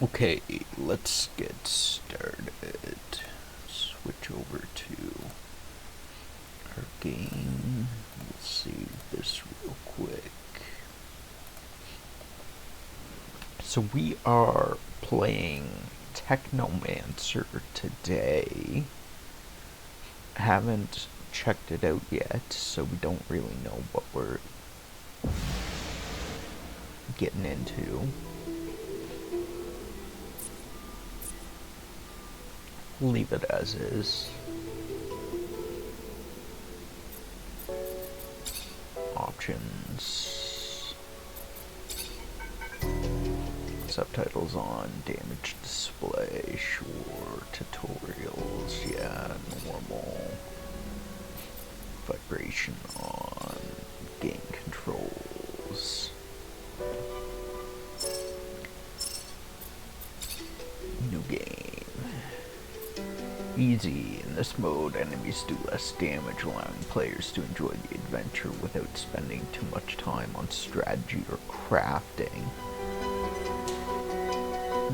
Okay, let's get started. Switch over to our game. We'll save this real quick. So we are playing Technomancer today. Haven't checked it out yet, so we don't really know what we're getting into. Leave it as is. Options. Subtitles on. Damage display. Sure. Tutorials. Yeah. Normal. Vibration on. Game controls. New game. Easy. In this mode, enemies do less damage, allowing players to enjoy the adventure without spending too much time on strategy or crafting.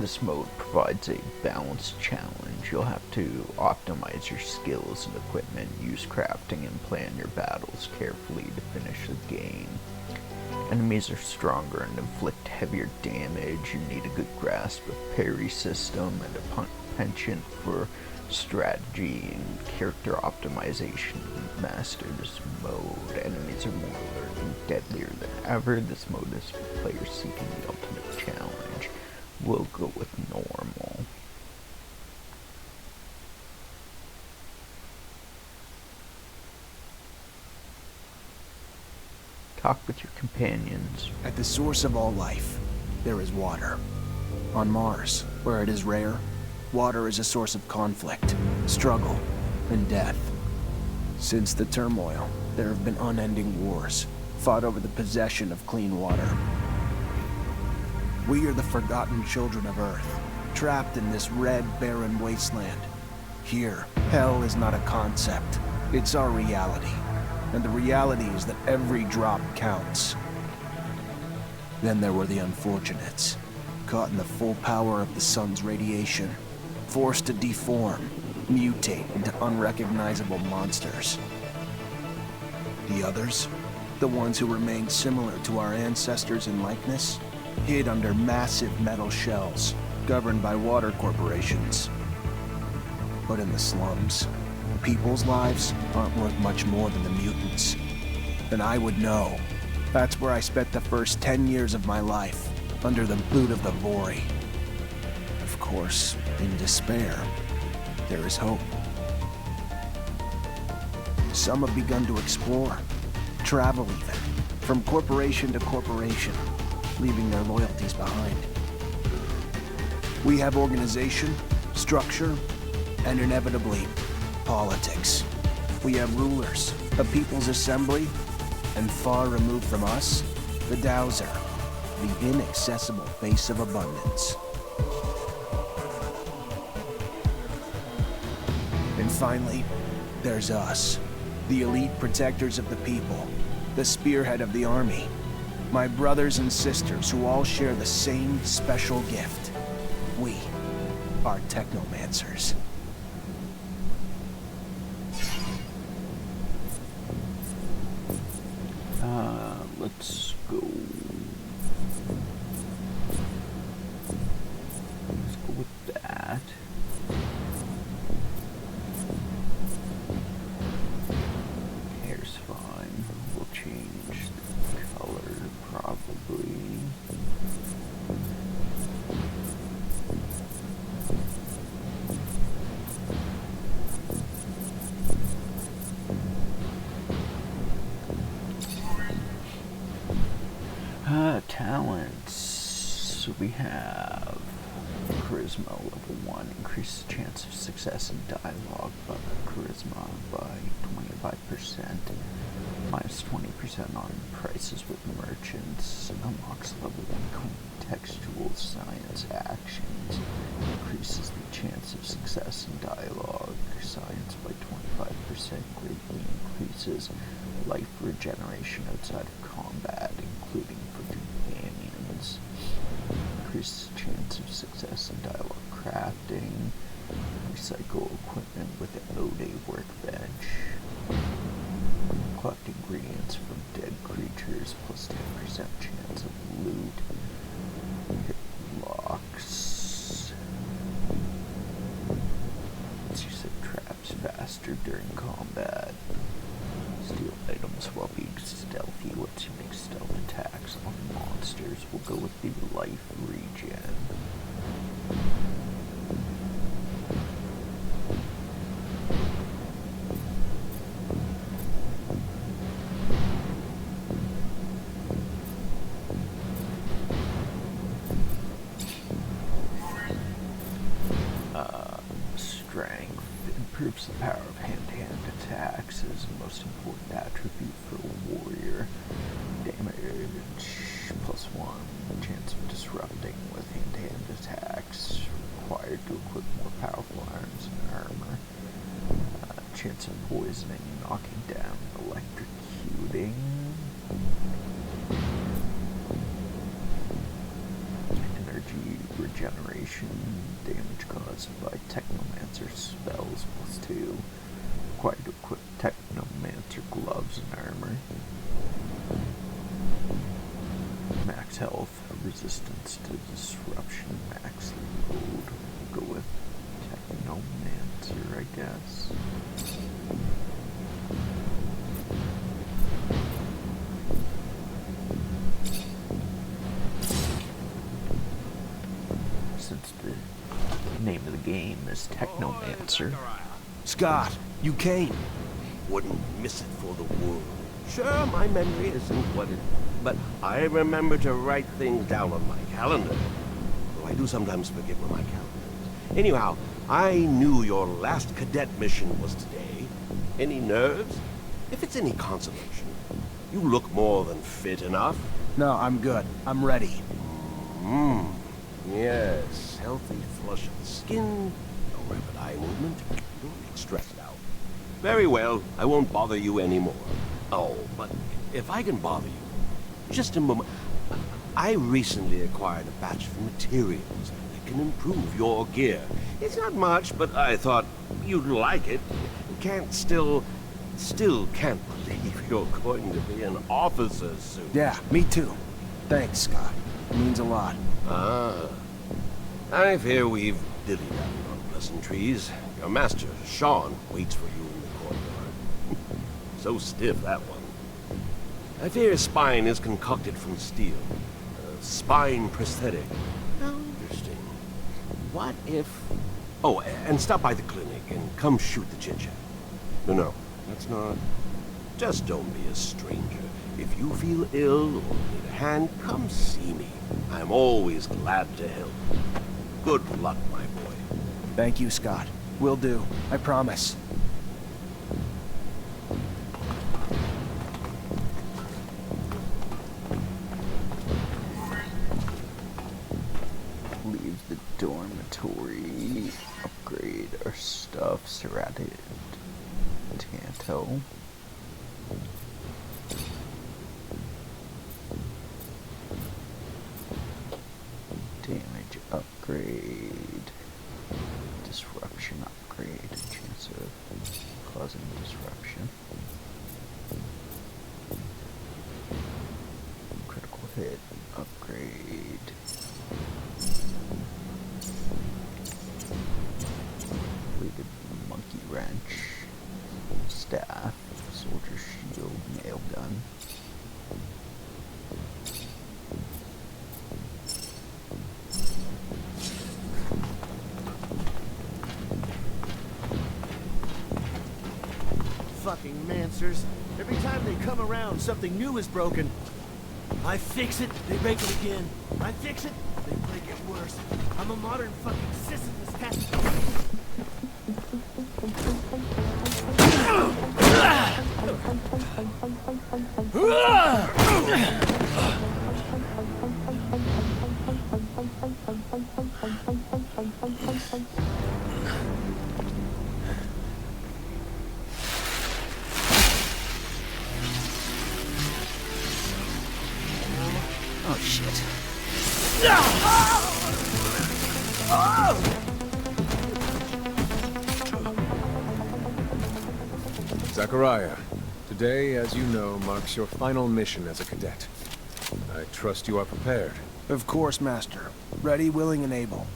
This mode provides a balanced challenge. You'll have to optimize your skills and equipment, use crafting, and plan your battles carefully to finish the game. Enemies are stronger and inflict heavier damage. You need a good grasp of parry system and a penchant for strategy and character optimization to master this mode. Enemies are more alert and deadlier than ever. This mode is for players seeking the ultimate challenge. We'll go with normal. Talk with your companions. At the source of all life, there is water. On Mars, where it is rare, water is a source of conflict, struggle, and death. Since the turmoil, there have been unending wars, fought over the possession of clean water. We are the forgotten children of Earth, trapped in this red, barren wasteland. Here, hell is not a concept, it's our reality. And the reality is that every drop counts. Then there were the unfortunates, caught in the full power of the sun's radiation, forced to deform, mutate into unrecognizable monsters. The others, the ones who remained similar to our ancestors in likeness, hid under massive metal shells, governed by water corporations. But in the slums, people's lives aren't worth much more than the mutants. And I would know. That's where I spent the first 10 years of my life, under the boot of the Vori. Of course, in despair, there is hope. Some have begun to explore, travel even, from corporation to corporation, leaving their loyalties behind. We have organization, structure, and inevitably, politics. We have rulers, a people's assembly, and far removed from us, the Dowser, the inaccessible face of abundance. And finally, there's us, the elite protectors of the people, the spearhead of the army, my brothers and sisters who all share the same special gift. We are Technomancers. Let's go. Let's go with that. Hair's fine. We'll change the color probably. Talents. So we have Charisma level 1, increases the chance of success in dialogue by Charisma by 25%, minus 20% on prices with merchants, unlocks level 1 contextual science actions, increases the chance of success in dialogue, science by 25%, greatly increases life regeneration outside of combat, including for companions. Increases chance of success recycle equipment with an O-Day workbench. Collect ingredients from dead creatures plus 10% chance of loot. Hit locks. Lets you set traps faster during combat. Steal items while being stealthy lets you make stealth attacks on monsters. We'll go with the life regen. Strength improves the power of hand-to-hand attacks. Is the most important attribute for a warrior. Damage +1. Chance of disrupting with hand-to-hand attacks. Required to equip more powerful arms and armor. Chance of poisoning, knocking down, electrocuting. Energy regeneration. Damage caused by Technomancer spells +2. Required to equip Technomancer gloves and armor. Max health, resistance to disruption, max load. We'll go with Technomancer, I guess. Since the name of the game is Technomancer. Scott, you came. Wouldn't miss it for the world. Sure, my memory isn't what it... But I remember to write things down on my calendar. Though I do sometimes forget where my calendar is. Anyhow, I knew your last cadet mission was today. Any nerves? If it's any consolation, you look more than fit enough. No, I'm good. I'm ready. Yes, healthy flush of the skin, no rapid eye movement, don't get stressed out. Very well, I won't bother you anymore. Oh, but if I can bother you, just a moment. I recently acquired a batch of materials that can improve your gear. It's not much, but I thought you'd like it. Still can't believe you're going to be an officer soon. Yeah, me too. Thanks, Scott. It means a lot. Ah. I fear we've dilly-dallied on pleasantries. Your master, Sean, waits for you in the courtyard. So stiff, that one. I fear his spine is concocted from steel. A spine prosthetic. How interesting. What if... Oh, and stop by the clinic and come shoot the chit-chat. No, that's not... Just don't be a stranger. If you feel ill or need a hand, come see me. I'm always glad to help. Good luck, my boy. Thank you, Scott. Will do. I promise. Leave the dormitory. Upgrade our stuff. Serrated Tanto. Damage upgrade. Disruption upgrade. Chance of causing disruption. Critical hit upgrade. Completed monkey wrench. Staff. Soldier shield. Nail gun. Fucking Mancers. Every time they come around, something new is broken. I fix it, they break it again. I fix it, they break it worse. I'm a modern fucking Sisyphus cat. Oh, shit. Zachariah, today, as you know, marks your final mission as a cadet. I trust you are prepared. Of course, Master. Ready, willing, and able.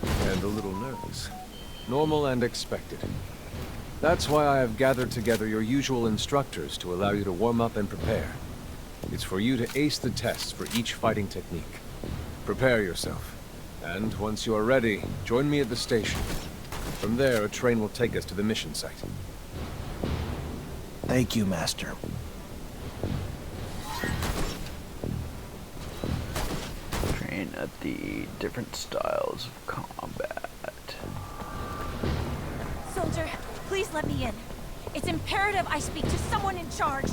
And a little nervous. Normal and expected. That's why I have gathered together your usual instructors to allow you to warm up and prepare. It's for you to ace the tests for each fighting technique. Prepare yourself. And once you are ready, join me at the station. From there, a train will take us to the mission site. Thank you, Master. Train at the different styles of combat. Soldier, please let me in. It's imperative I speak to someone in charge.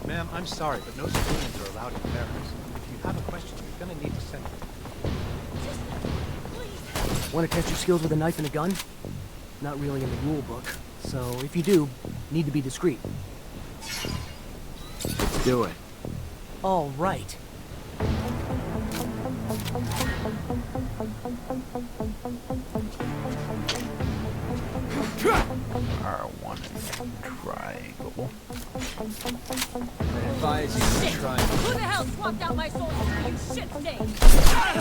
Ma'am, I'm sorry, but no civilians are allowed in barracks. If you have a question, you're gonna need to send them. Just, please. Want to test your skills with a knife and a gun? Not really in the rule book, so if you do, need to be discreet. Let's do it. All right. R1 and triangle. I advise you to try and... Who the hell swapped out my soldiers for you shit stains?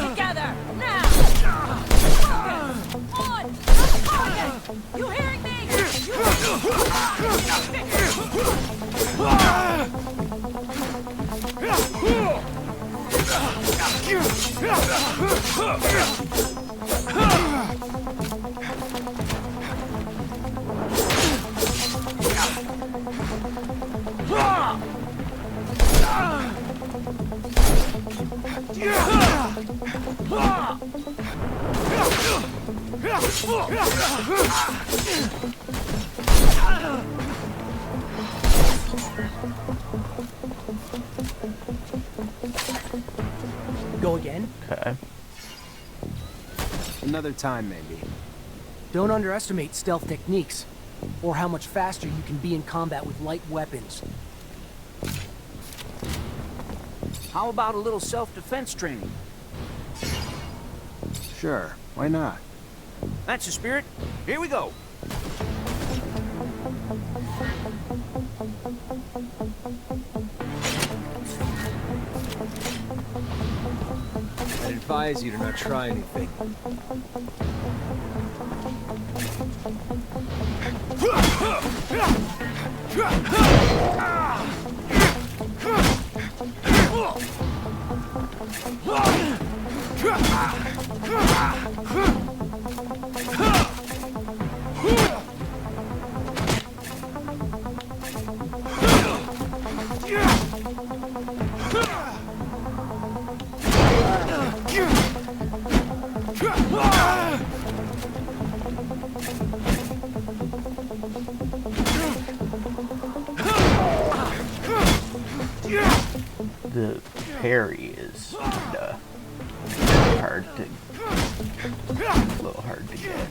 Together, now! Focus! On! The target! You hearing me? Go again? Okay. Another time, maybe. Don't underestimate stealth techniques, or how much faster you can be in combat with light weapons. How about a little self-defense training? Sure, why not? That's the spirit. Here we go. I advise you to not try anything. The parry is kinda hard to, a little hard to get.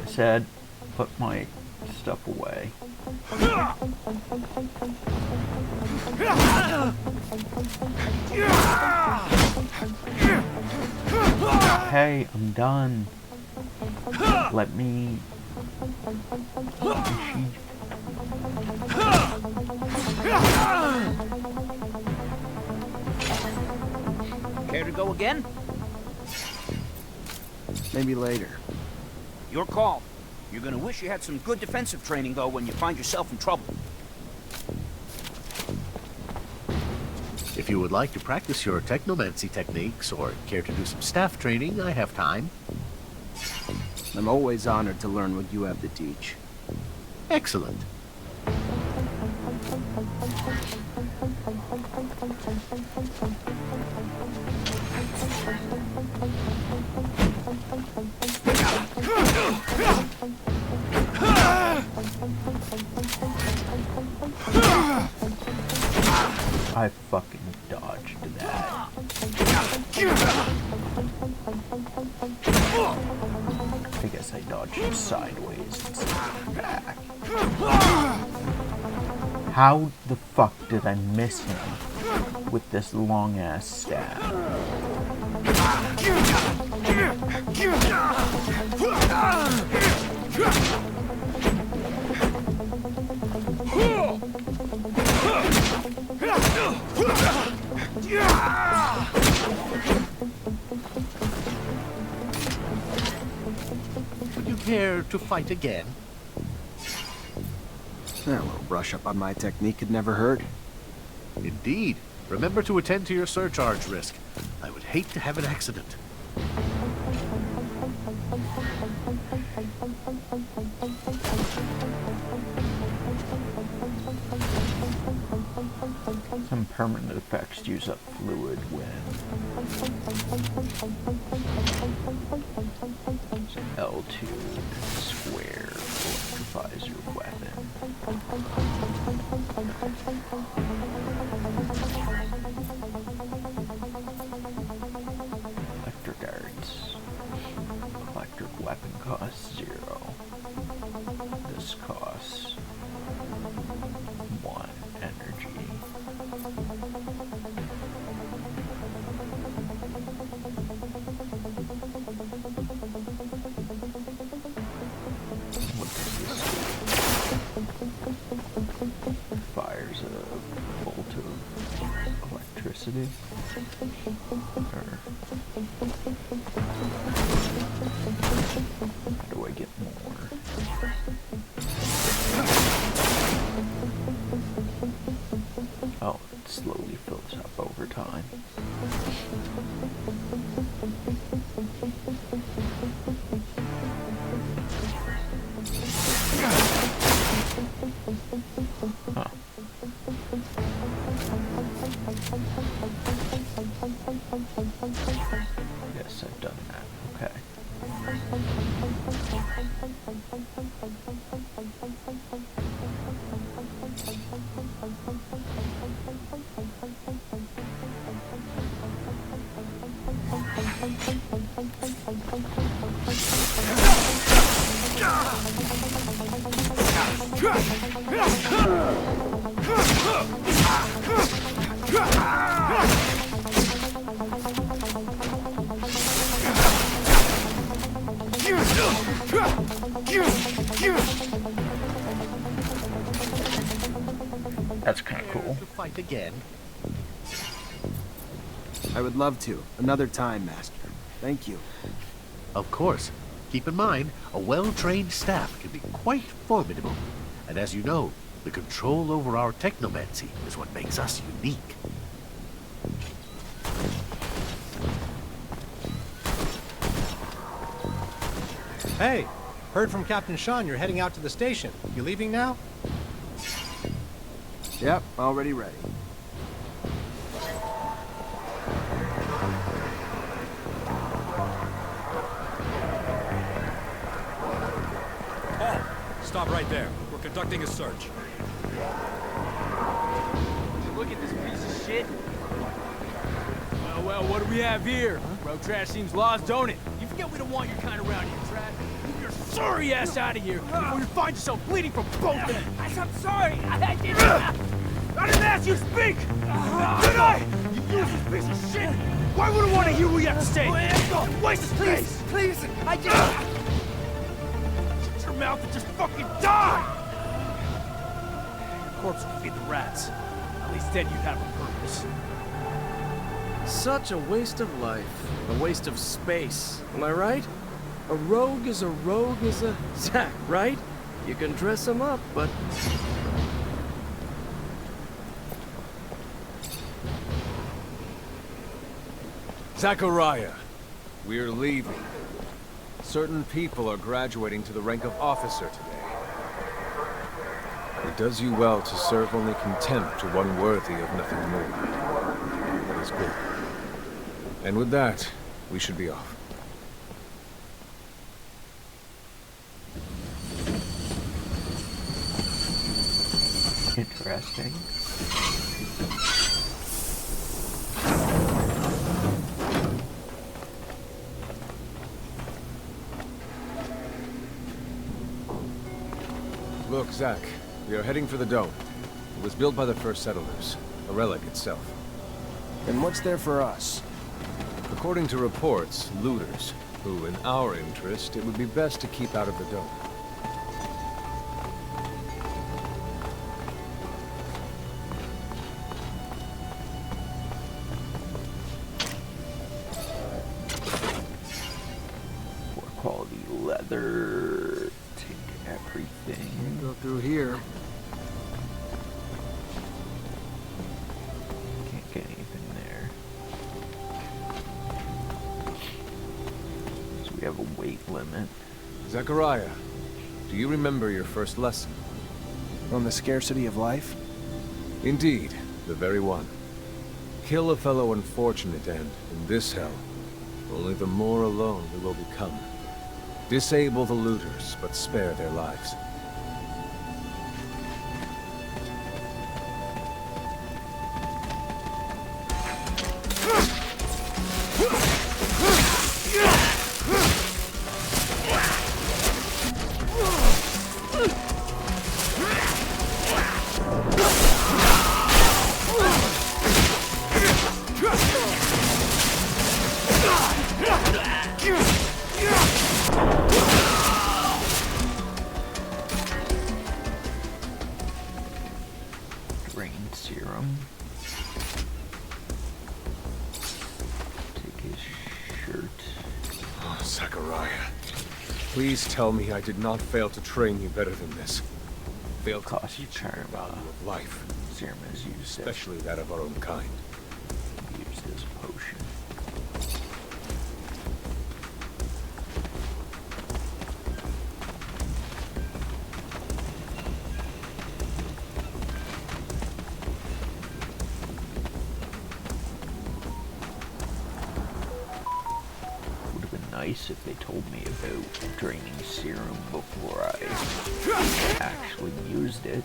Said, put my stuff away. Hey, I'm done. Let me... Care to go again? Maybe later. Your call. You're gonna wish you had some good defensive training, though, when you find yourself in trouble. If you would like to practice your technomancy techniques or care to do some staff training, I have time. I'm always honored to learn what you have to teach. Excellent. I fucking dodged that. I guess I dodged him sideways instead of back. How the fuck did I miss him with this long ass staff? Would you care to fight again? A little brush up on my technique could never hurt. Indeed. Remember to attend to your surcharge risk. I would hate to have an accident. Some permanent effects use up fluid when L2 and square electrifies your weapon. Electric arts. Electric weapon costs 0. This costs 1 energy. Fires a bolt of electricity. Or how do I get more? Oh, it slowly fills up over time. Huh. Yes, I've done that. Okay. That's kind of cool. To fight again? I would love to. Another time, Master. Thank you. Of course. Keep in mind, a well-trained staff can be quite formidable. And as you know, the control over our technomancy is what makes us unique. Hey, heard from Captain Sean you're heading out to the station. You leaving now? Yep, already ready. Oh, stop right there. We're conducting a search. Look at this piece of shit. Well, what do we have here? Road trash seems lost, don't it? You forget we don't want your kind around here, Trav. Move your sorry ass out of here before you find yourself bleeding from both ends. I'm sorry. I didn't. I didn't ask you to speak. Did I? You useless piece of shit. Why would I want to hear what you have to say? Waste of space. Please, I just. Shut your mouth and just fucking die. Your corpse will feed the rats. At least then you'd have a purpose. Such a waste of life. A waste of space. Am I right? A rogue is a Zack, right? You can dress him up, but... Zachariah, we're leaving. Certain people are graduating to the rank of officer today. It does you well to serve only contempt to one worthy of nothing more. That is good. And with that, we should be off. Interesting. Look, Zach, we are heading for the dome. It was built by the first settlers, a relic itself. And what's there for us? According to reports, looters, who, in our interest, it would be best to keep out of the dome. Poor quality leather. Take everything. Go through here. Can't get anything there. So we have a weight limit. Zachariah, do you remember your first lesson? On the scarcity of life? Indeed, the very one. Kill a fellow unfortunate and, in this hell, only the more alone we will become. Disable the looters, but spare their lives. Drain serum. Take his shirt. Oh, Zachariah. Please tell me I did not fail to train you better than this. Failed to Cost teach you the value of life. Serum is used Especially that of our own kind. used as a potion. Would have been nice if they told me about draining serum before I actually used it.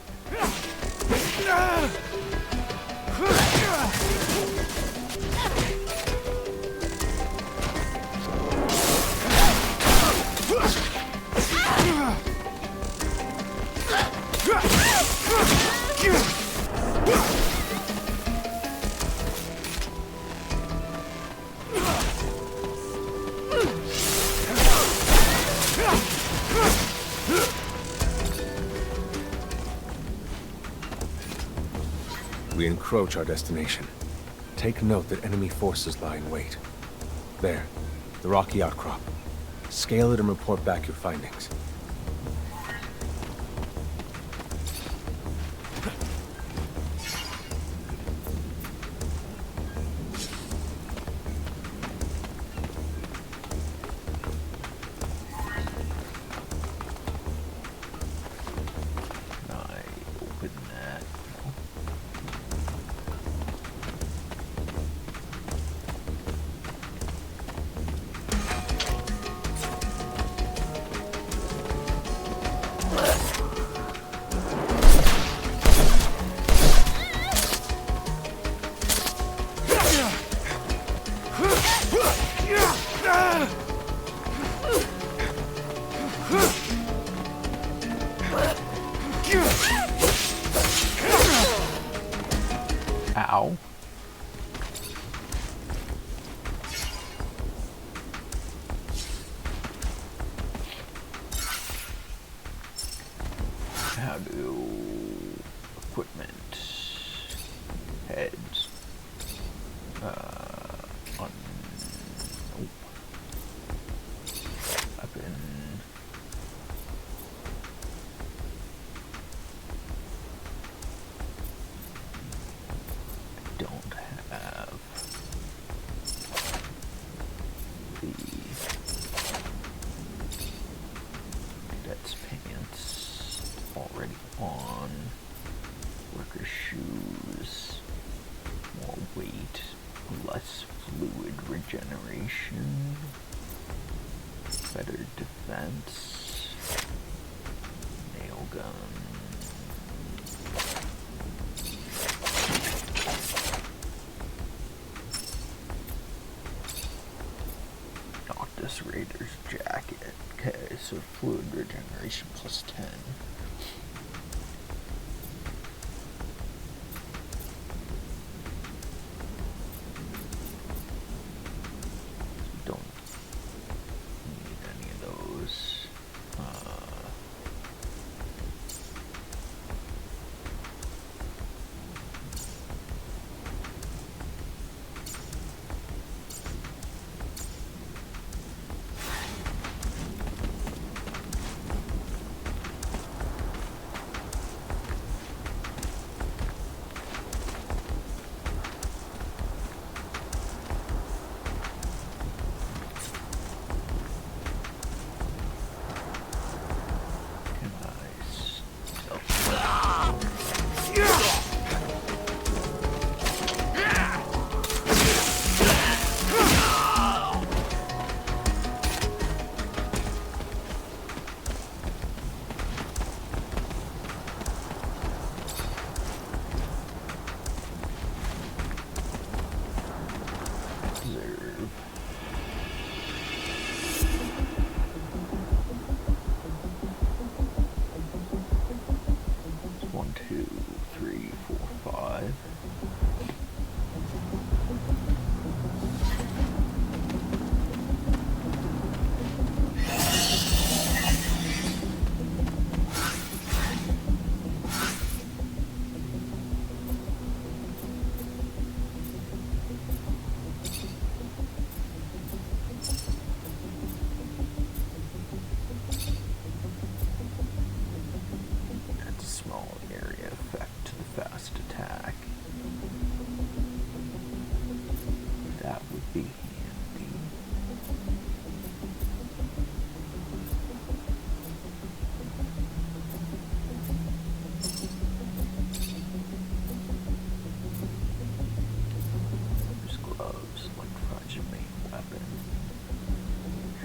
We encroach our destination. Take note that enemy forces lie in wait. There, the rocky outcrop. Scale it and report back your findings. Can I open that? No. Ow. How do equipment heads on nope. Weapon don't have the cadet's pants already on. Worker shoes, more weight, less fluid regeneration, better defense, nail gun. Noctis Raider's jacket. Okay, so fluid regeneration plus 10.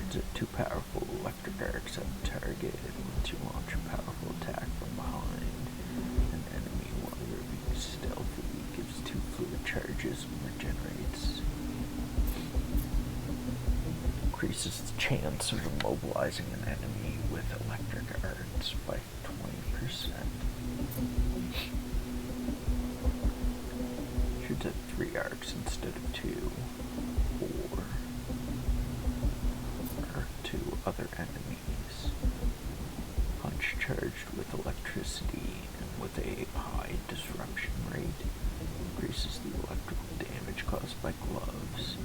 Should it too powerful, electric arcs at the target. Once you launch a powerful attack from behind an enemy while you're being stealthy, gives 2 fluid charges and regenerates. Increases the chance of immobilizing an enemy with electric arcs by 20%. Shoots at 3 arcs instead of 2. Or to other enemies. Punch charged with electricity and with a high disruption rate. Increases the electrical damage caused by gloves.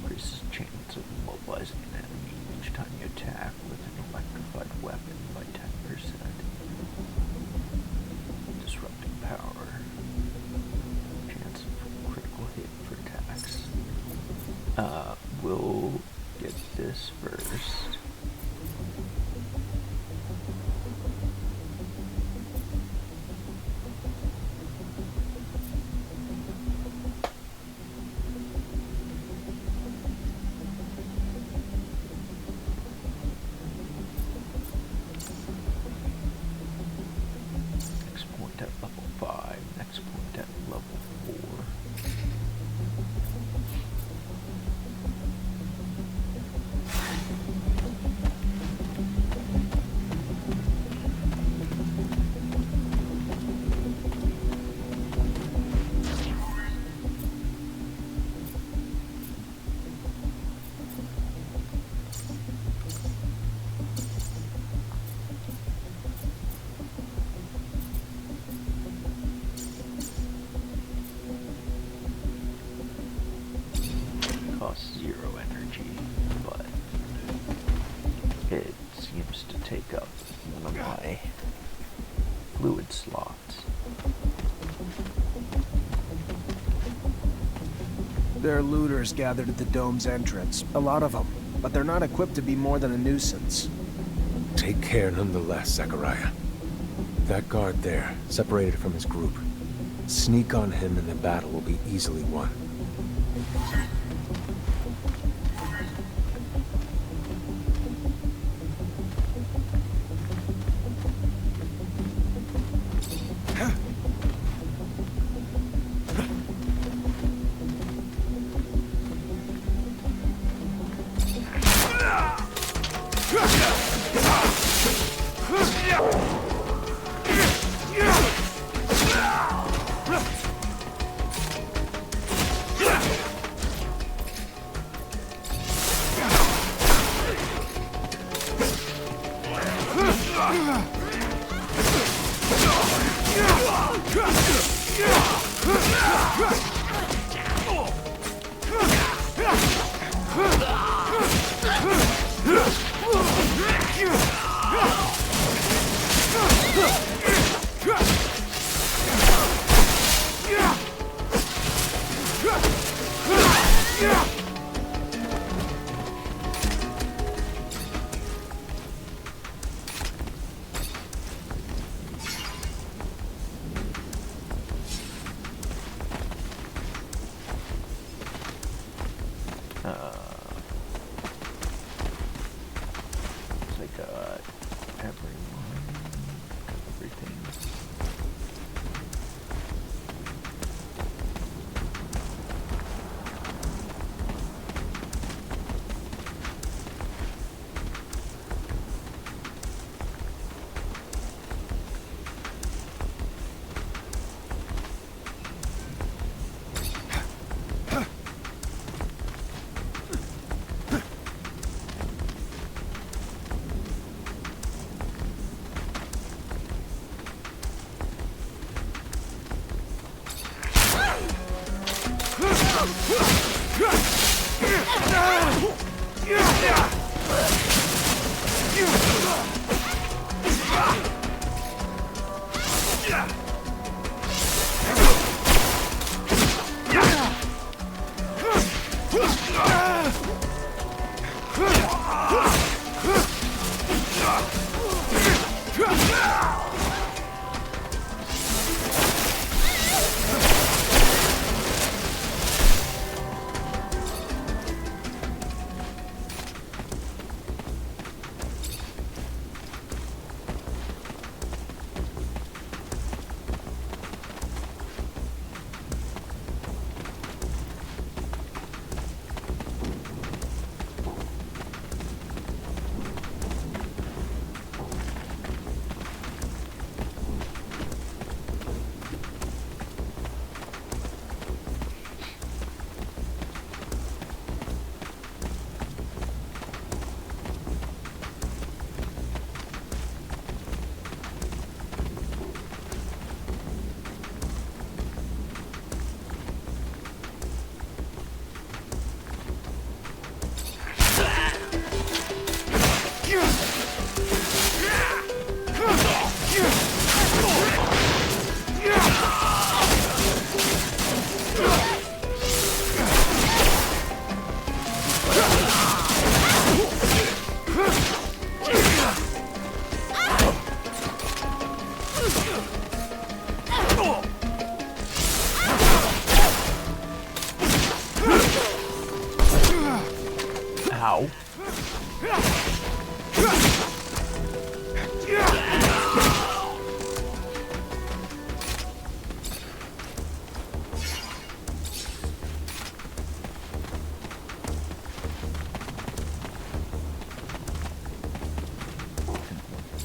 Increases chance of immobilizing an enemy each time you attack with an electrified weapon by 10%. Disrupting power. Chance of critical hit for attacks. We'll get this first. Next point at level 5, next point at level 4. Costs 0 energy, but it seems to take up one of my fluid slots. There are looters gathered at the dome's entrance. A lot of them, but they're not equipped to be more than a nuisance. Take care nonetheless, Zachariah. That guard there, separated from his group. Sneak on him and the battle will be easily won. I got everything.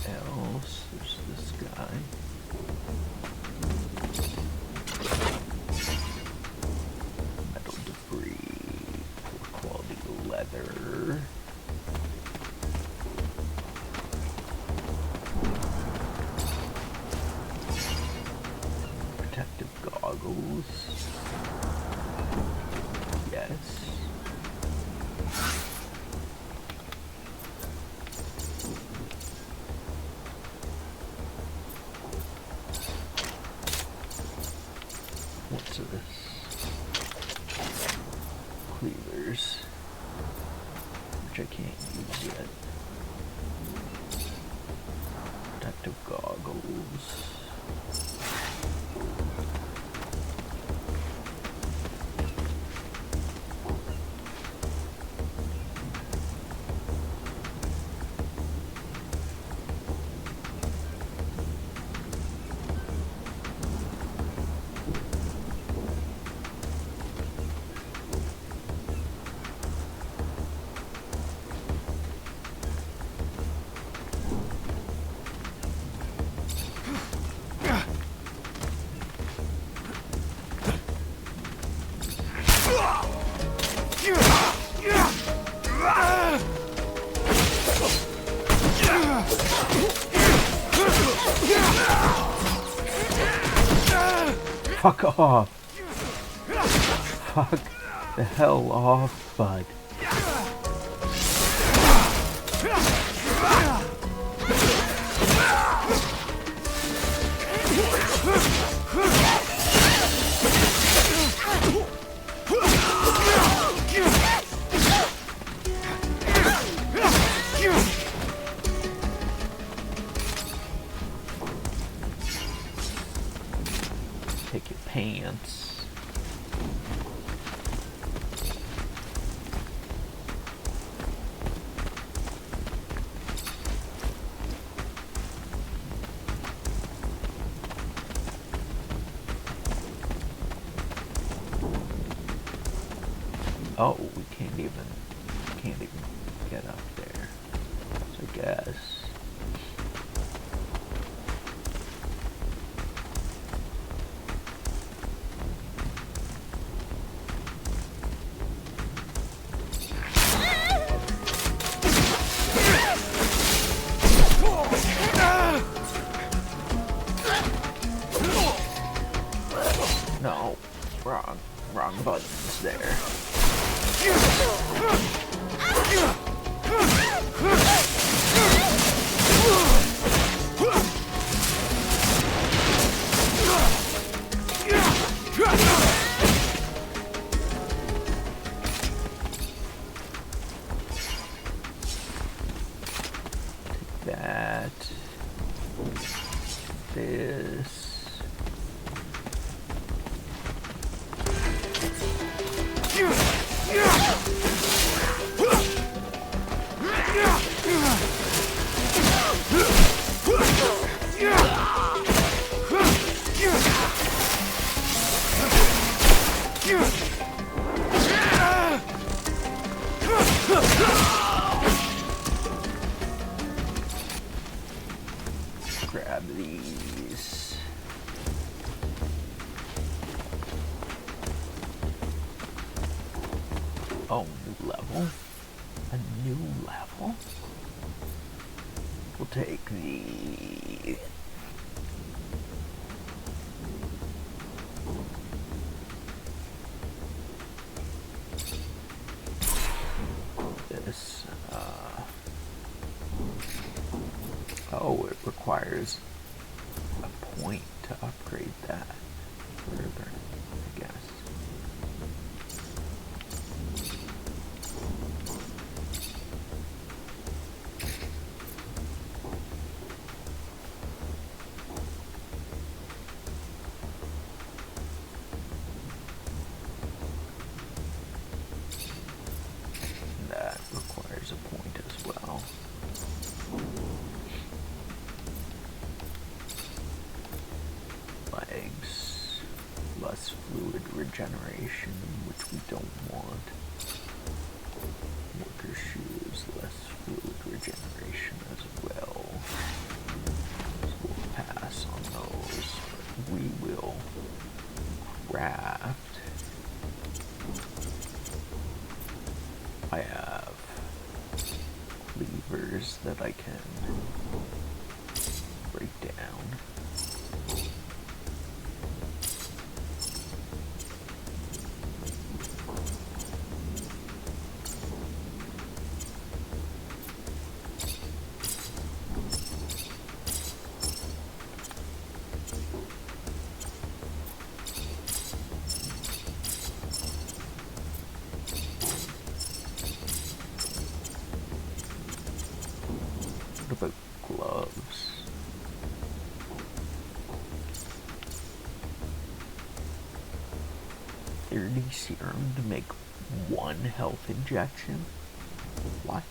Else, there's this guy. Metal debris, poor quality leather. Protective goggles. Yes. What's this? Cleavers, which I can't use yet. Protective goggles. Fuck off. Fuck the hell off, bud. Take your pants. Oh, we can't even get up there. So I guess. No, wrong buttons there. Take that. This. Grab these. Oh, new level? A new level? We'll take the... this, oh, it requires a point to upgrade that further, I guess. That requires a point. regeneration, which we don't want. Worker shoes, less fluid regeneration as well. So we'll pass on those, but we will craft. I have levers that I can break down. What about gloves? $30 serum to make 1 health injection? What?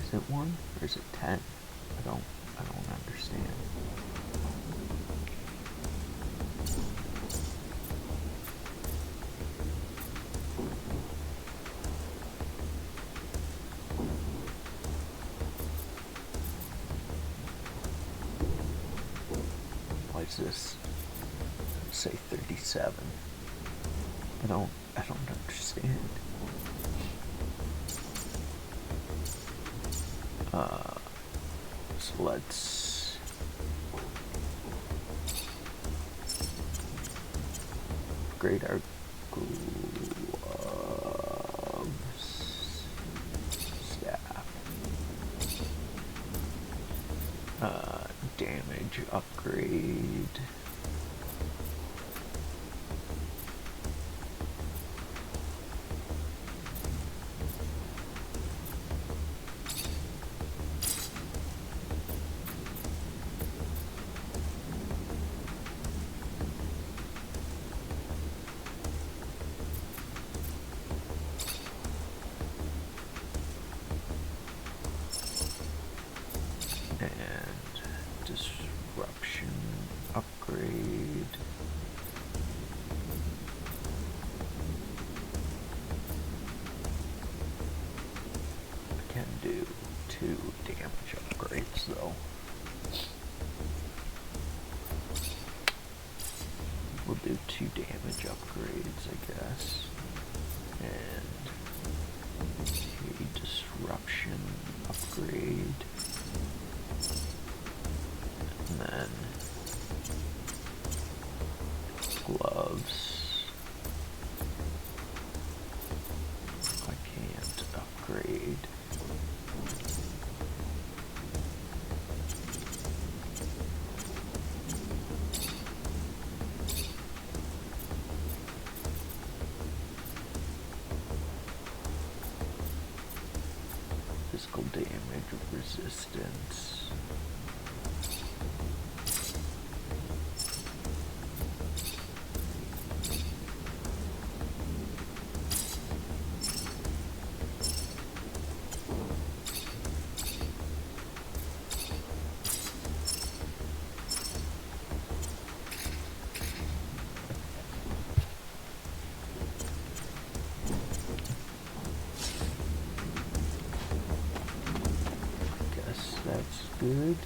Is it 1 or is it 10? I don't understand. Why is this say 37? I don't understand. So let's upgrade our gloves, staff, damage upgrade. And disruption upgrade. I can do 2 damage upgrades though. We'll do 2 damage upgrades, I guess. And a disruption upgrade. And then gloves. I can't upgrade. Physical damage resistance. That's good.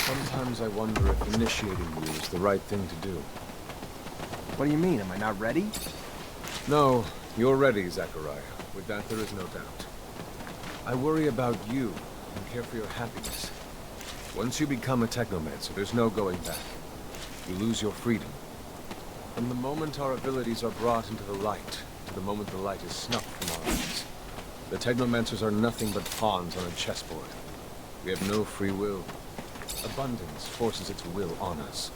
Sometimes I wonder if initiating you is the right thing to do. What do you mean? Am I not ready? No, you're ready, Zachariah. With that, there is no doubt. I worry about you, and care for your happiness. Once you become a Technomancer, there's no going back. You lose your freedom. From the moment our abilities are brought into the light, to the moment the light is snuffed from our eyes, the Technomancers are nothing but pawns on a chessboard. We have no free will. Abundance forces its will on us.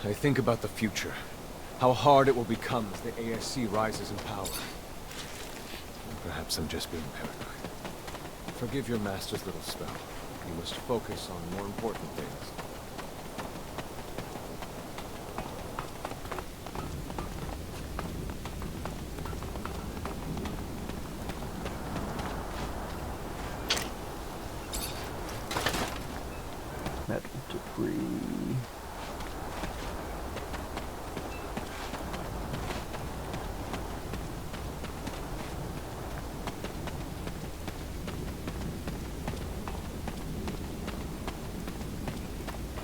I think about the future, how hard it will become as the ASC rises in power. Perhaps I'm just being paranoid. Forgive your master's little spell. You must focus on more important things. Metal debris.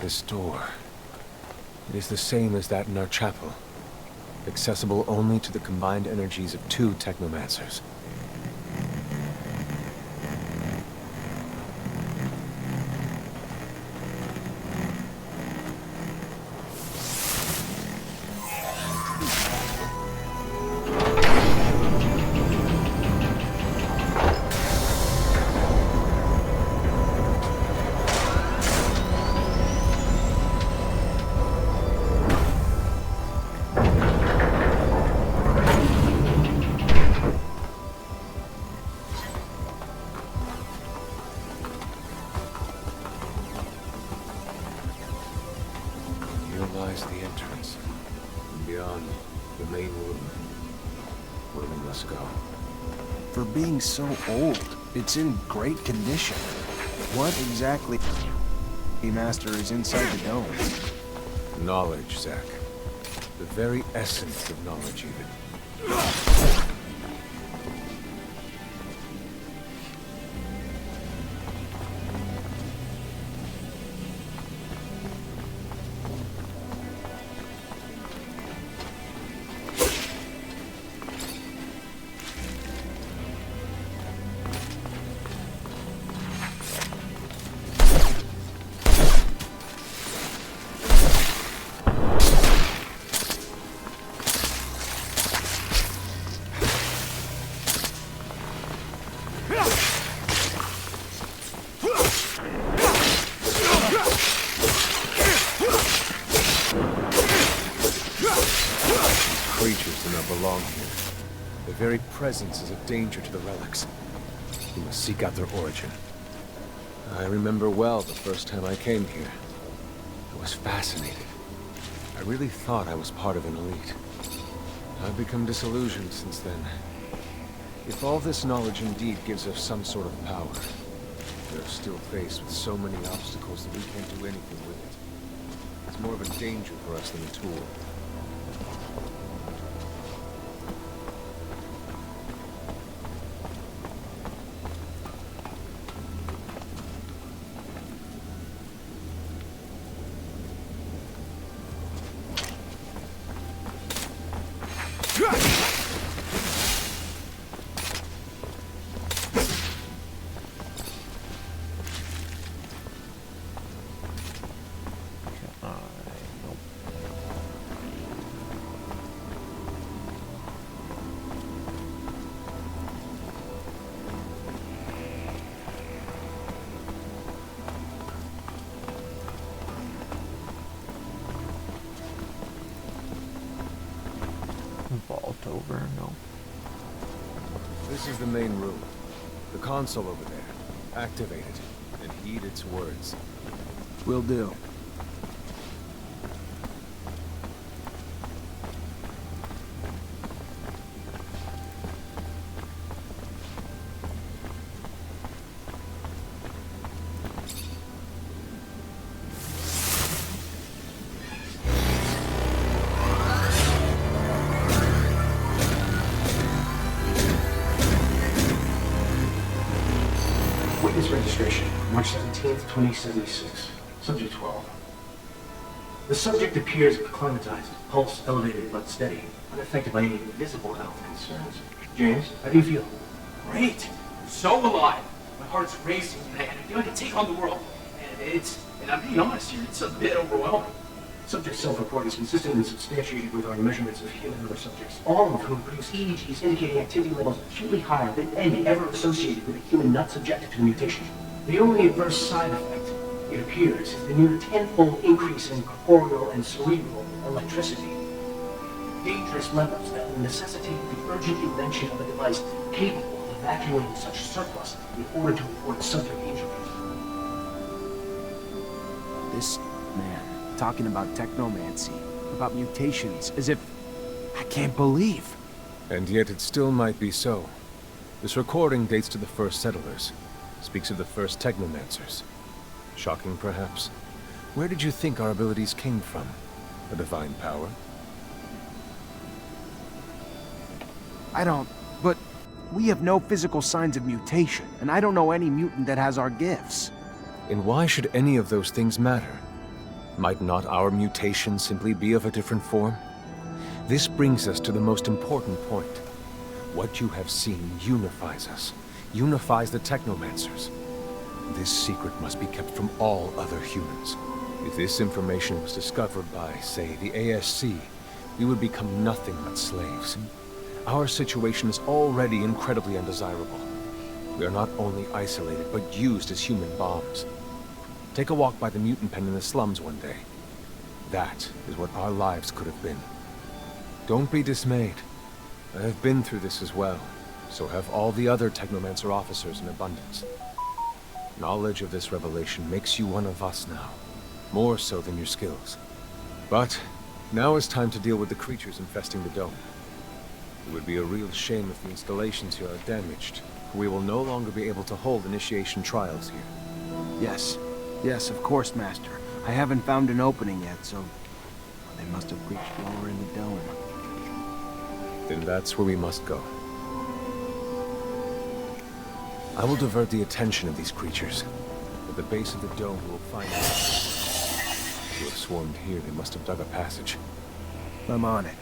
This door. It is the same as that in our chapel. Accessible only to the combined energies of 2 Technomancers. The entrance. And beyond, the main room. Where we must go. For being so old, it's in great condition. What exactly the Master is inside the dome? Knowledge, Zack. The very essence of knowledge, even. Creatures do not belong here. Their very presence is a danger to the relics. We must seek out their origin. I remember well the first time I came here. I was fascinated. I really thought I was part of an elite. I've become disillusioned since then. If all this knowledge indeed gives us some sort of power, we're still faced with so many obstacles that we can't do anything with it. It's more of a danger for us than a tool. Vault over, no. This is the main room. The console over there. Activate it, and heed its words. Will do. Witness registration, March 17th, 2076. Subject 12. The subject appears acclimatized, pulse elevated but steady, unaffected by any visible health concerns. James, how do you feel? Great. So alive. My heart's racing, and I feel like I can take on the world. And I'm being honest here, it's a bit overwhelming. Subject self-report is consistent and substantiated with our measurements of human and other subjects, all of whom produce EEGs indicating activity levels acutely higher than any ever associated with a human not subjected to the mutation. The only adverse side effect, it appears, is the near tenfold increase in corporeal and cerebral electricity. Dangerous levels that will necessitate the urgent invention of a device capable of evacuating such surplus in order to report subject injuries. This man talking about technomancy, about mutations, as if I can't believe. And yet it still might be so. This recording dates to the first settlers. Speaks of the first Technomancers. Shocking, perhaps. Where did you think our abilities came from? A divine power? But we have no physical signs of mutation, and I don't know any mutant that has our gifts. And why should any of those things matter? Might not our mutation simply be of a different form? This brings us to the most important point. What you have seen unifies us, unifies the Technomancers. This secret must be kept from all other humans. If this information was discovered by, say, the ASC, we would become nothing but slaves. Our situation is already incredibly undesirable. We are not only isolated, but used as human bombs. Take a walk by the mutant pen in the slums one day. That is what our lives could have been. Don't be dismayed. I have been through this as well. So have all the other Technomancer officers in abundance. Knowledge of this revelation makes you one of us now. More so than your skills. But now is time to deal with the creatures infesting the dome. It would be a real shame if the installations here are damaged. We will no longer be able to hold initiation trials here. Yes, of course, Master. I haven't found an opening yet, so they must have reached lower in the dome. Then that's where we must go. I will divert the attention of these creatures. At the base of the dome, we will find out. To have swarmed here, they must have dug a passage. I'm on it.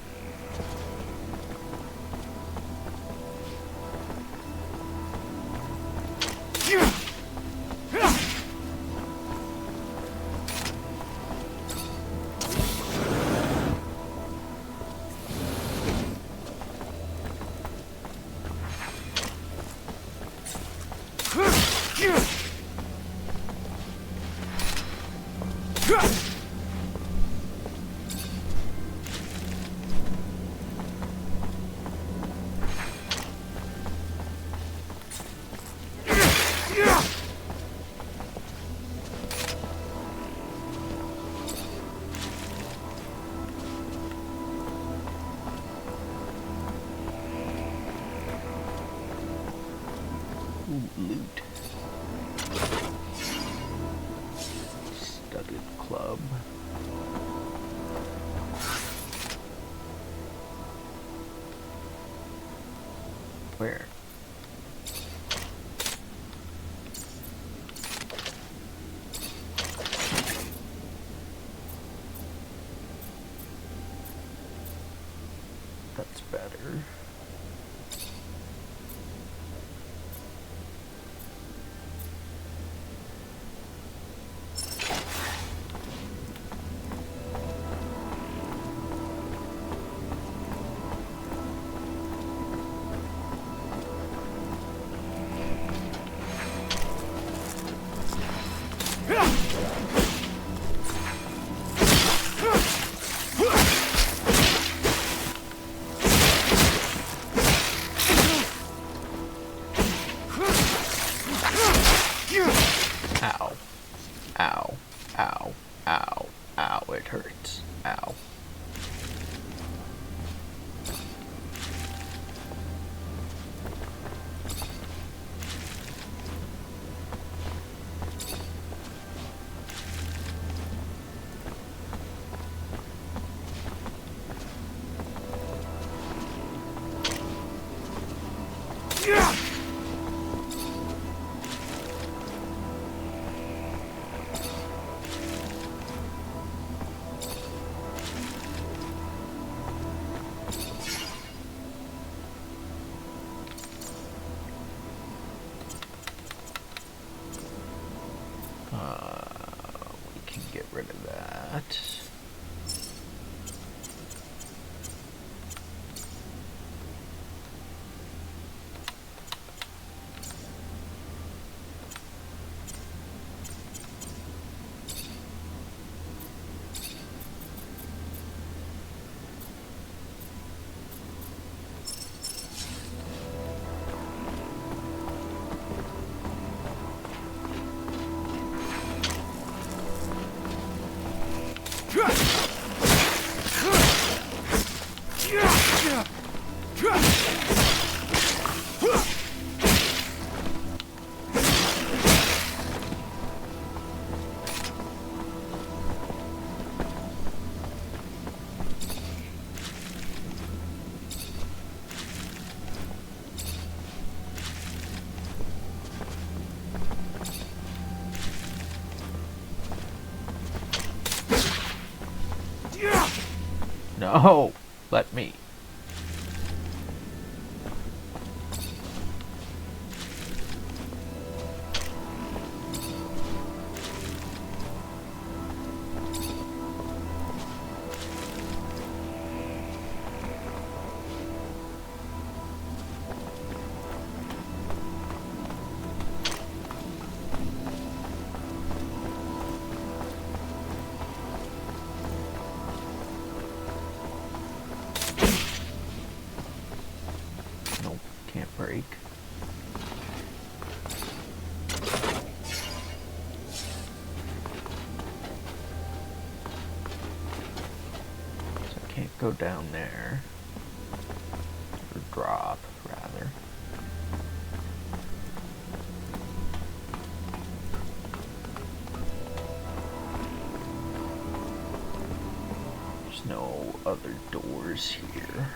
Loot. Studded club. Where? That's better. No, let me. Can't break. So I can't go down there. Or drop, rather. There's no other doors here.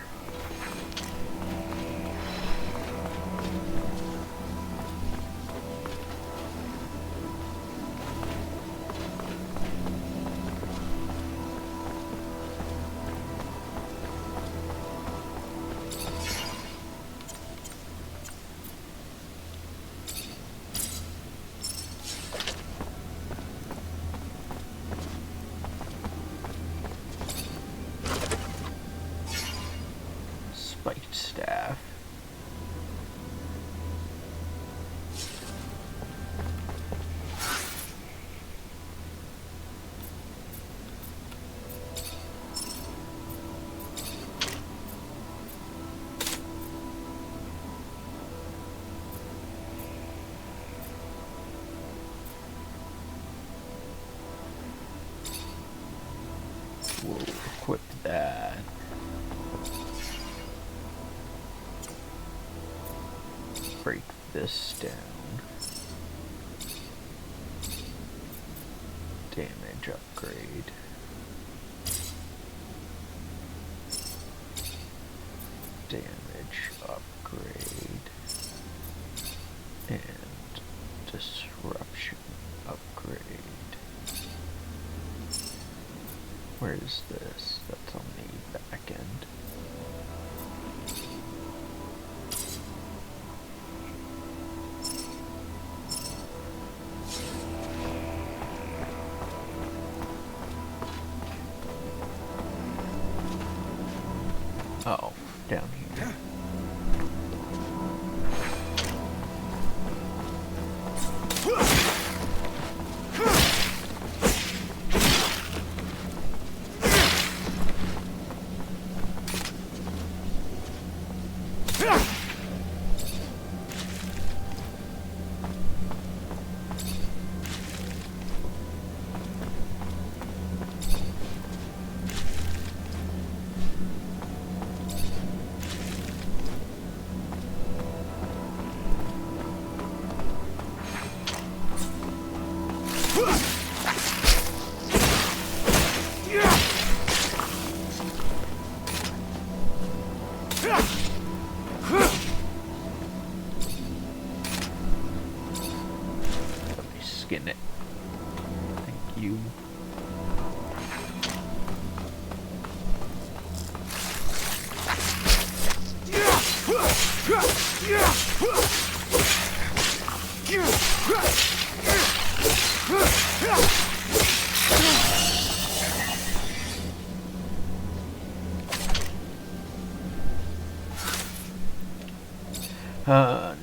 Spiked staff. We'll equip that. Break this down. Damage upgrade. Damage upgrade. And disruption upgrade. Where is this? That's on the back end. Oh, down here. Skin it. Thank you.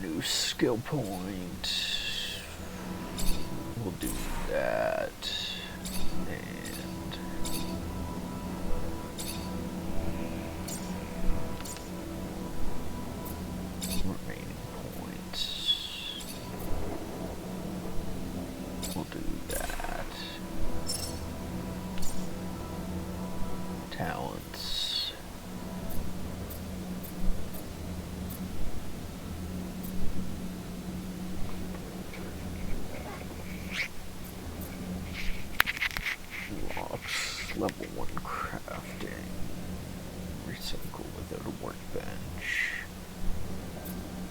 New skill point. We'll do that. And remaining points. We'll do that. Talents. bicycle without a workbench.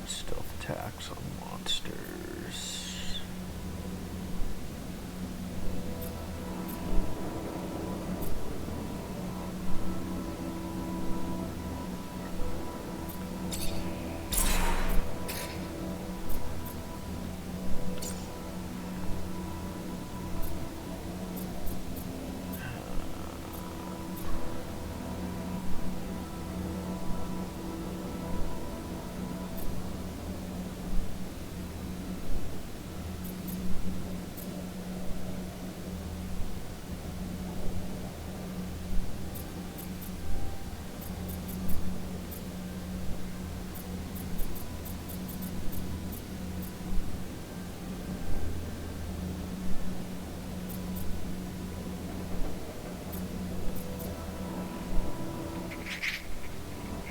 Stealth attacks on monsters.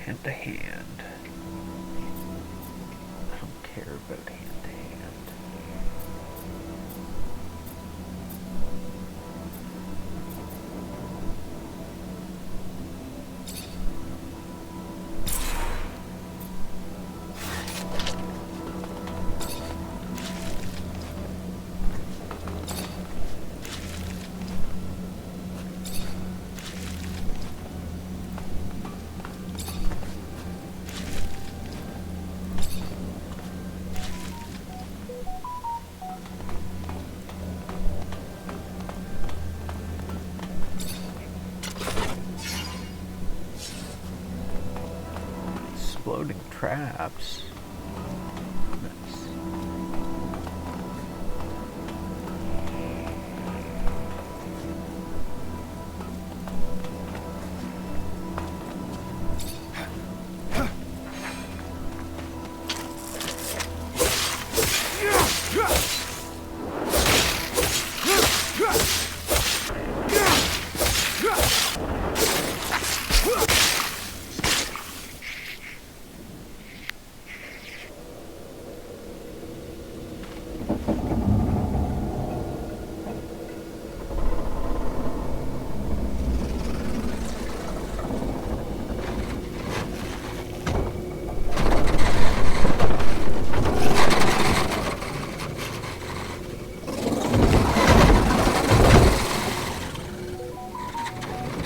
Hand to hand. I don't care about hand to hand. Exploding traps. Nice.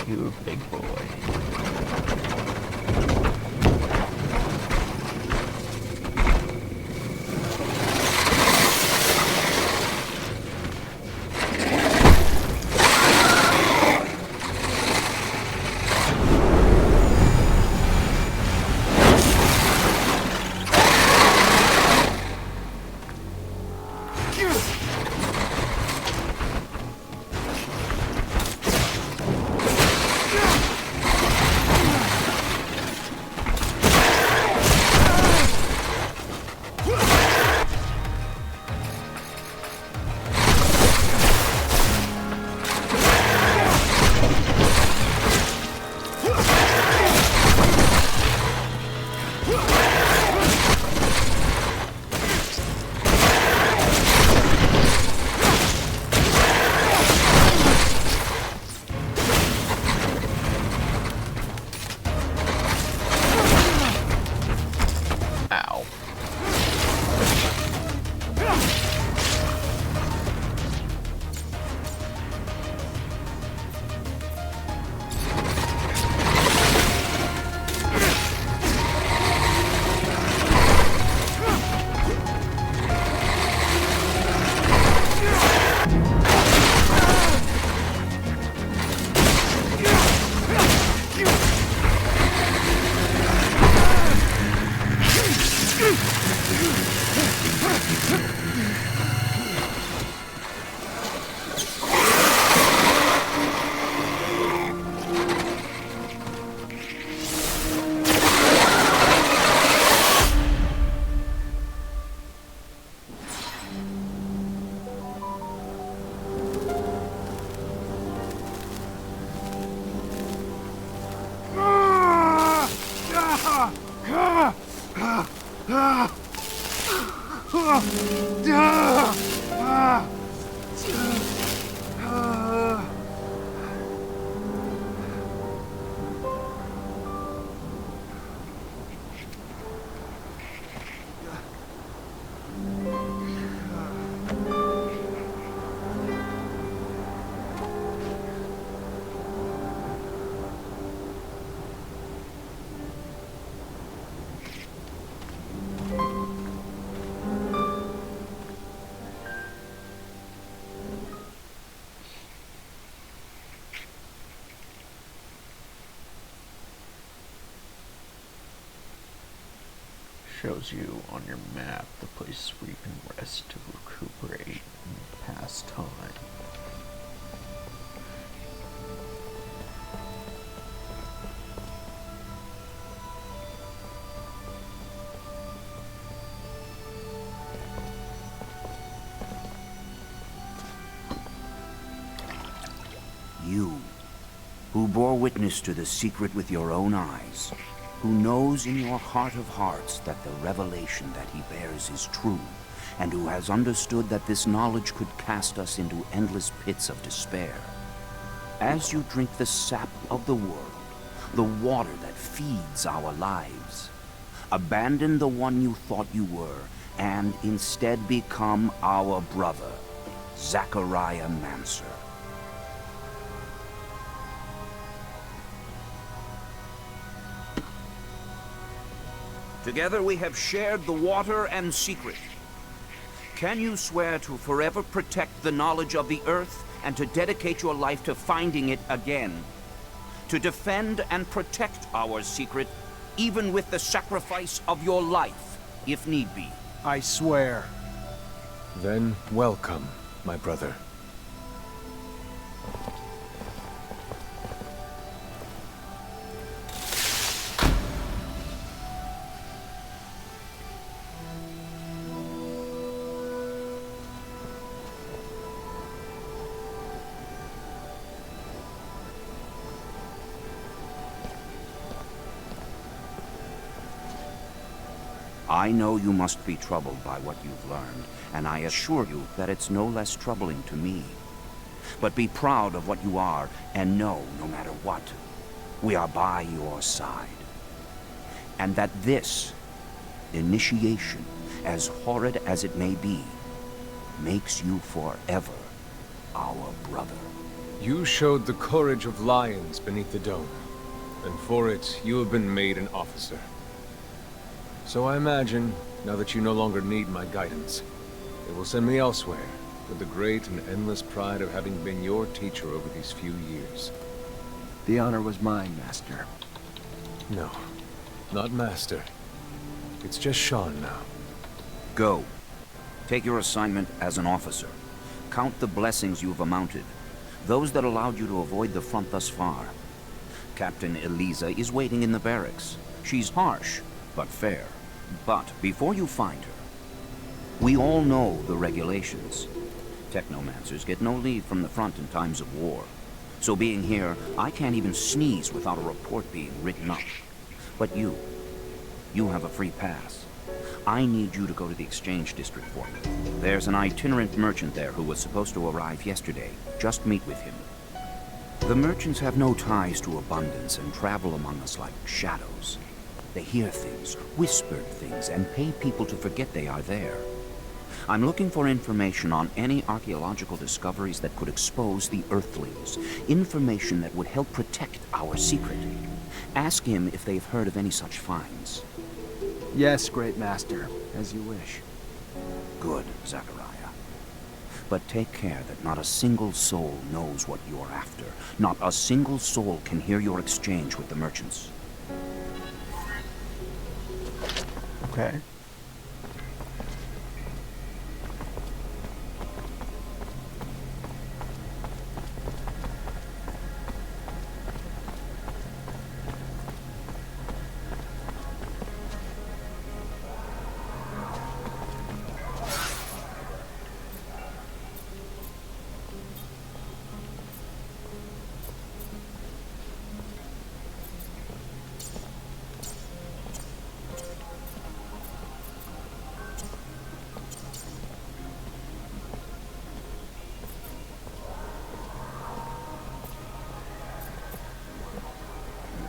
You big boy. Ow. shows you on your map the place where you can rest to recuperate and pass time. You, who bore witness to the secret with your own eyes, who knows in your heart of hearts that the revelation that he bears is true, and who has understood that this knowledge could cast us into endless pits of despair. As you drink the sap of the world, the water that feeds our lives, abandon the one you thought you were, and instead become our brother, Technomancer. Together we have shared the water and secret. Can you swear to forever protect the knowledge of the Earth and to dedicate your life to finding it again? To defend and protect our secret, even with the sacrifice of your life, if need be? I swear. Then welcome, my brother. I know you must be troubled by what you've learned, and I assure you that it's no less troubling to me. But be proud of what you are, and know, no matter what, we are by your side. And that this initiation, as horrid as it may be, makes you forever our brother. You showed the courage of lions beneath the dome, and for it, you have been made an officer. So I imagine, now that you no longer need my guidance, it will send me elsewhere, with the great and endless pride of having been your teacher over these few years. The honor was mine, Master. No, not Master. It's just Sean now. Go. Take your assignment as an officer. Count the blessings you've amounted, those that allowed you to avoid the front thus far. Captain Eliza is waiting in the barracks. She's harsh, but fair. But before you find her, we all know the regulations. Technomancers get no leave from the front in times of war. So being here, I can't even sneeze without a report being written up. But you have a free pass. I need you to go to the exchange district for me. There's an itinerant merchant there who was supposed to arrive yesterday. Just meet with him. The merchants have no ties to abundance and travel among us like shadows. They hear things, whispered things, and pay people to forget they are there. I'm looking for information on any archaeological discoveries that could expose the Earthlings. Information that would help protect our secret. Ask him if they've heard of any such finds. Yes, Great Master, as you wish. Good, Zachariah. But take care that not a single soul knows what you're after. Not a single soul can hear your exchange with the merchants. Okay.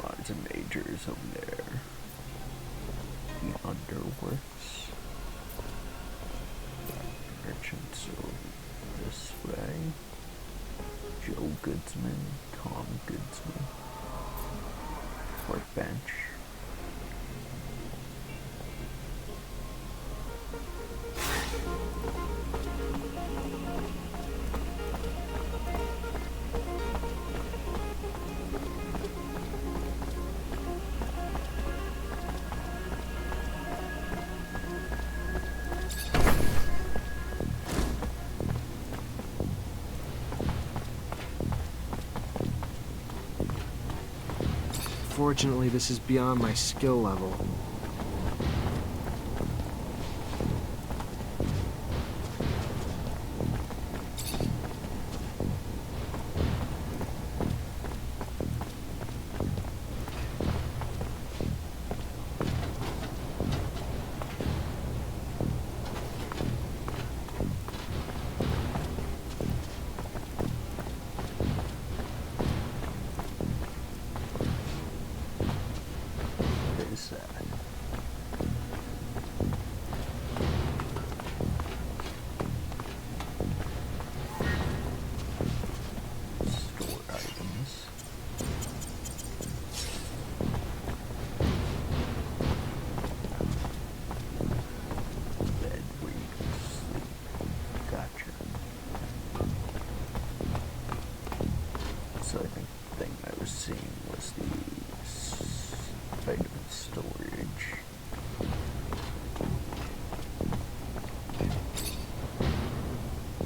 Lots of majors over there. The underworks. Merchants over this way. Joe Goodsman, Tom Goodsman. Workbench. Unfortunately, this is beyond my skill level.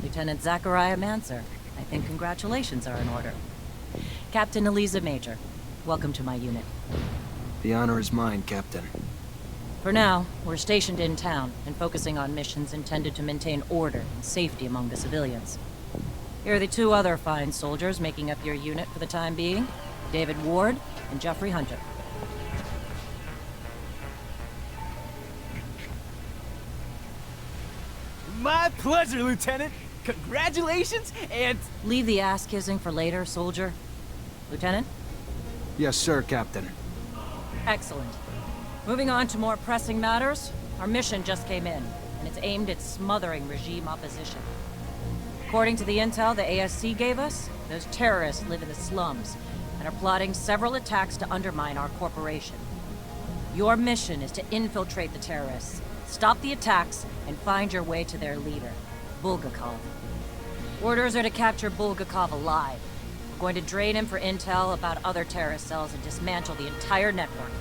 Lieutenant Zachariah Mancer. I think congratulations are in order. Captain Eliza Major, welcome to my unit. The honor is mine, Captain. For now, we're stationed in town and focusing on missions intended to maintain order and safety among the civilians. Here are the two other fine soldiers making up your unit for the time being, David Ward and Jeffrey Hunter. My pleasure, Lieutenant! Congratulations, and... Leave the ass-kissing for later, soldier. Lieutenant? Yes, sir, Captain. Excellent. Moving on to more pressing matters, our mission just came in, and it's aimed at smothering regime opposition. According to the intel the ASC gave us, those terrorists live in the slums and are plotting several attacks to undermine our corporation. Your mission is to infiltrate the terrorists, stop the attacks, and find your way to their leader, Bulgakov. Orders are to capture Bulgakov alive. We're going to drain him for intel about other terrorist cells and dismantle the entire network.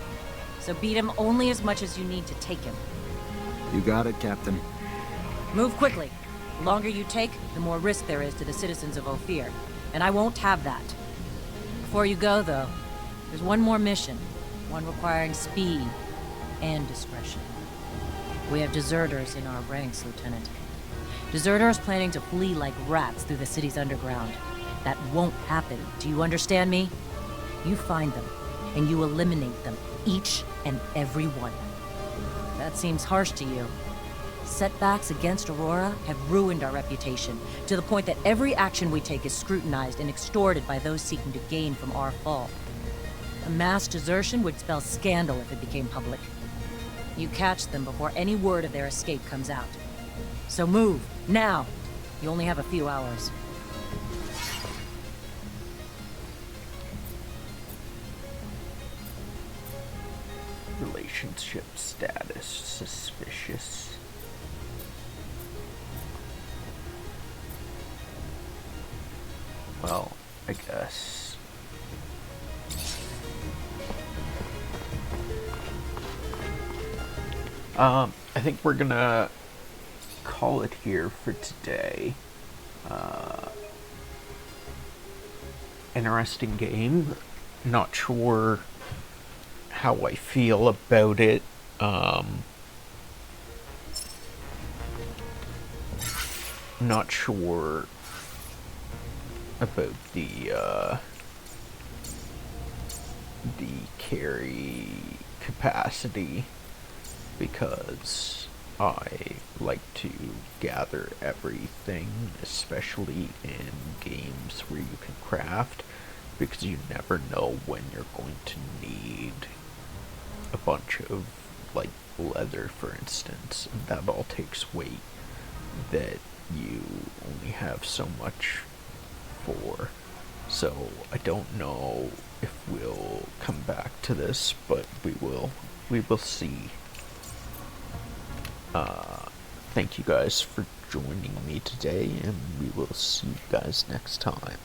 So beat him only as much as you need to take him. You got it, Captain. Move quickly. The longer you take, the more risk there is to the citizens of Ophir. And I won't have that. Before you go, though, there's one more mission. One requiring speed and discretion. We have deserters in our ranks, Lieutenant. Deserters planning to flee like rats through the city's underground. That won't happen. Do you understand me? You find them, and you eliminate them. Each and every one. That seems harsh to you. Setbacks against Aurora have ruined our reputation, to the point that every action we take is scrutinized and extorted by those seeking to gain from our fall. A mass desertion would spell scandal if it became public. You catch them before any word of their escape comes out. So move, now! You only have a few hours. Relationship status suspicious. Well, I guess. I think we're gonna call it here for today. Interesting game. Not sure how I feel about it. Not sure about the carry capacity, because I like to gather everything, especially in games where you can craft, because you never know when you're going to need a bunch of, like, leather, for instance, and that all takes weight that you only have so much for. So I don't know if we'll come back to this, but we will see. Thank you guys for joining me today, and we will see you guys next time.